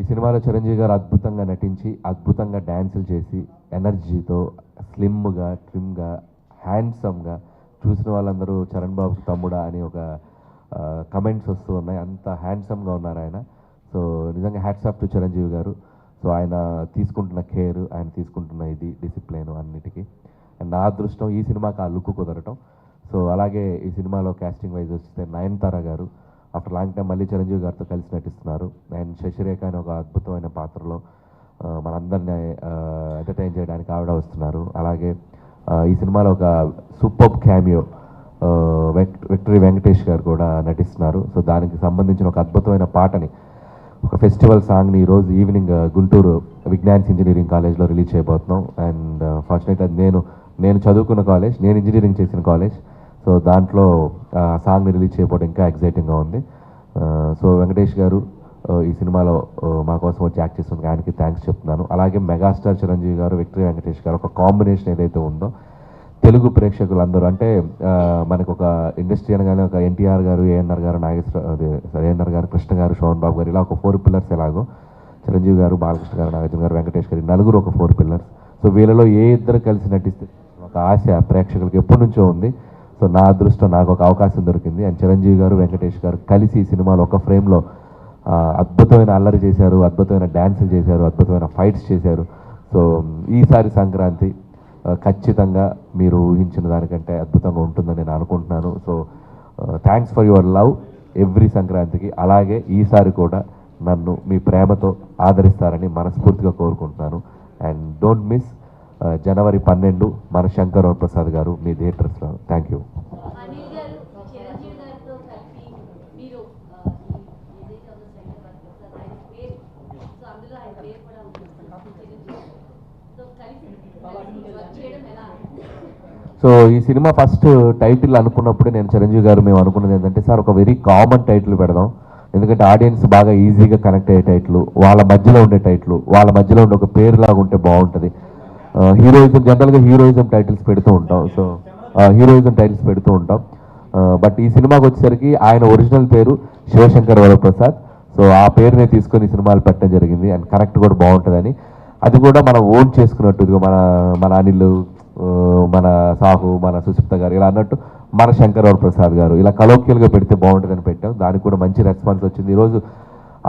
ఈ సినిమాలో చిరంజీవి గారు అద్భుతంగా నటించి అద్భుతంగా డ్యాన్సులు చేసి ఎనర్జీతో స్లిమ్గా ట్రిమ్గా హ్యాండ్సమ్గా చూసిన వాళ్ళందరూ చరణ్ బాబు తమ్ముడా అని ఒక కమెంట్స్ వస్తూ ఉన్నాయి. అంత హ్యాండ్సమ్గా ఉన్నారు ఆయన. సో నిజంగా హ్యాట్స్ ఆఫ్ టు చిరంజీవి గారు. సో ఆయన తీసుకుంటున్న కేర్, ఆయన తీసుకుంటున్న ఇది డిసిప్లిన్ అన్నిటికీ. అండ్ నా అదృష్టం ఈ సినిమాకి ఆ లుక్ కుదరటం. సో అలాగే ఈ సినిమాలో క్యాస్టింగ్ వైజ్ వస్తే నయనతార గారు ఆఫ్టర్ లాంగ్ టైం మళ్ళీ చిరంజీవి గారితో కలిసి నటిస్తున్నారు. అండ్ శశిరేఖ అని ఒక అద్భుతమైన పాత్రలో మనందరినీ ఎంటర్టైన్ చేయడానికి ఆవిడ వస్తున్నారు. అలాగే ఈ సినిమాలో ఒక సూపర్ క్యామియో విక్టరీ వెంకటేష్ గారు కూడా నటిస్తున్నారు. సో దానికి సంబంధించిన ఒక అద్భుతమైన పాటని, ఒక ఫెస్టివల్ సాంగ్ని ఈరోజు ఈవినింగ్ గుంటూరు విజ్ఞాన్స్ ఇంజనీరింగ్ కాలేజ్లో రిలీజ్ చేయబోతున్నాం. అండ్ ఫార్చునేట్ అది నేను చదువుకున్న కాలేజ్, నేను ఇంజనీరింగ్ చేసిన కాలేజ్. సో దాంట్లో సాంగ్ని రిలీజ్ చేయబోవడం ఇంకా ఎక్సైటింగ్గా ఉంది. సో వెంకటేష్ గారు ఈ సినిమాలో మా కోసం వచ్చి యాక్ట్ చేస్తున్న ఆయనకి థ్యాంక్స్ చెప్తున్నాను. అలాగే మెగాస్టార్ చిరంజీవి గారు, విక్టరీ వెంకటేష్ గారు ఒక కాంబినేషన్ ఏదైతే ఉందో తెలుగు ప్రేక్షకులందరూ, అంటే మనకు ఒక ఇండస్ట్రీ అనగానే ఒక ఎన్టీఆర్ గారు, ఏఎన్ఆర్ గారు, ఏఎన్ఆర్ గారు, కృష్ణ గారు, శోభన్ బాబు గారు, ఇలా ఒక 4 పిల్లర్స్ ఎలాగో చిరంజీవి గారు, బాలకృష్ణ గారు, నాగార్జున గారు, వెంకటేష్ గారు, నలుగురు ఒక 4 పిల్లర్స్. సో వీళ్ళలో ఏ ఇద్దరు కలిసి నటిస్తే ఒక ఆశ ప్రేక్షకులకు ఎప్పటి నుంచో ఉంది. సో నా అదృష్టం, నాకు ఒక అవకాశం దొరికింది. అండ్ చిరంజీవి గారు, వెంకటేష్ గారు కలిసి ఈ సినిమాలో ఒక ఫ్రేమ్లో అద్భుతమైన అల్లరి చేశారు, అద్భుతమైన డ్యాన్సులు చేశారు, అద్భుతమైన ఫైట్స్ చేశారు. సో ఈసారి సంక్రాంతి ఖచ్చితంగా మీరు ఊహించిన దానికంటే అద్భుతంగా ఉంటుందని నేను అనుకుంటున్నాను. So thanks for your love every సంక్రాంతికి. అలాగే ఈసారి కూడా నన్ను మీ ప్రేమతో ఆదరిస్తారని మనస్ఫూర్తిగా కోరుకుంటున్నాను. అండ్ డోంట్ మిస్ జనవరి 12 మన శంకర్ ప్రసాద్ గారు మీ థియేటర్స్లో. Thank you. సో ఈ సినిమా ఫస్ట్ టైటిల్ అనుకున్నప్పుడు నేను చిరంజీవి గారు మేము అనుకున్నది ఏంటంటే, సార్ ఒక వెరీ కామన్ టైటిల్ పెడదాం, ఎందుకంటే ఆడియన్స్ బాగా ఈజీగా కనెక్ట్ అయ్యే టైటిల్, వాళ్ళ మధ్యలో ఉండే టైటిల్, వాళ్ళ మధ్యలో ఉండే ఒక పేరు లాగా ఉంటే బాగుంటుంది. హీరోయిజం, జనరల్గా హీరోయిజం టైటిల్స్ పెడుతూ ఉంటాం. సో హీరోయిజం టైటిల్స్ పెడుతూ ఉంటాం. బట్ ఈ సినిమాకి వచ్చేసరికి ఆయన ఒరిజినల్ పేరు శివశంకర్ వరప్రసాద్. సో ఆ పేరునే తీసుకొని సినిమాలు పెట్టడం జరిగింది. అండ్ కరెక్ట్ కూడా బాగుంటుందని, అది కూడా మనం ఓన్ చేసుకున్నట్టు, మన అనిల్, మన సాహు, మన సుశిప్త గారు ఇలా అన్నట్టు మన శంకర్ ప్రసాద్ గారు ఇలా కలోక్యల్గా పెడితే బాగుంటుందని పెట్టాం. దానికి కూడా మంచి రెస్పాన్స్ వచ్చింది. ఈరోజు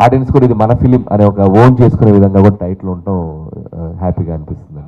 ఆడియన్స్ కూడా ఇది మన ఫిలిం అనే ఒక ఓన్ చేసుకునే విధంగా కూడా టైటిల్ ఉండటం హ్యాపీగా అనిపిస్తుంది.